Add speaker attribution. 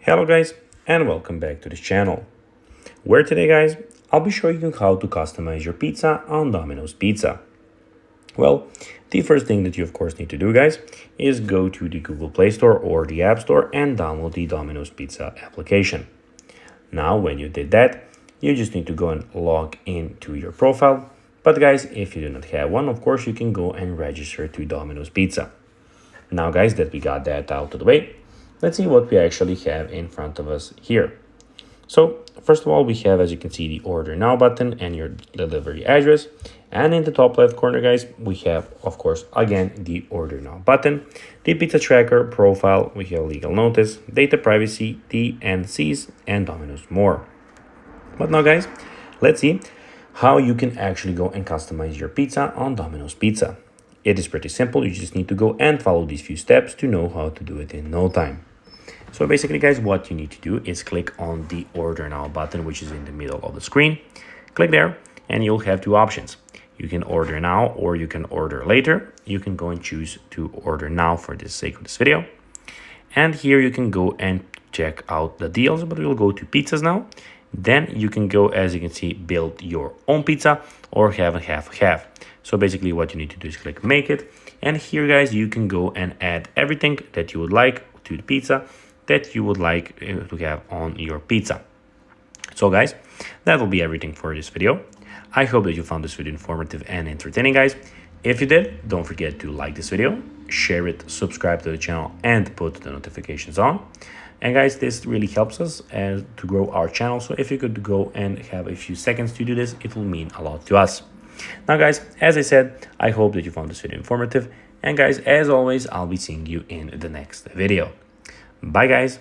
Speaker 1: Hello guys, and welcome back to this channel, where today guys, I'll be showing you how to customize your pizza on Domino's Pizza. Well, the first thing that you of course need to do guys is go to the Google Play Store or the App Store and download the Domino's Pizza application. Now when you did that, you just need to go and log into your profile. But guys, if you do not have one, of course you can go and register to Domino's Pizza. Now guys, that we got that out of the way, let's see what we actually have in front of us here. So first of all, we have, as you can see, the order now button and your delivery address. And in the top left corner guys, we have of course again the order now button, the pizza tracker, profile, we have legal notice, data privacy, TNCs, and Domino's more. But now guys, let's see how you can actually go and customize your pizza on Domino's Pizza. It is pretty simple. You just need to go and follow these few steps to know how to do it in no time. So basically guys, what you need to do is click on the order now button, which is in the middle of the screen. Click there and you'll have two options. You can order now or you can order later. You can go and choose to order now for the sake of this video. And here you can go and check out the deals, but we'll go to pizzas now. Then you can go, as you can see, build your own pizza or have a half. So basically what you need to do is click make it. And here guys, you can go and add everything that you would like to the pizza that you would like to have on your pizza. So guys, that will be everything for this video. I hope that you found this video informative and entertaining guys. If you did, don't forget to like this video, share it, subscribe to the channel, and put the notifications on. And guys, this really helps us to grow our channel. So if you could go and have a few seconds to do this, it will mean a lot to us. Now guys, as I said, I hope that you found this video informative. And guys, as always, I'll be seeing you in the next video. Bye guys.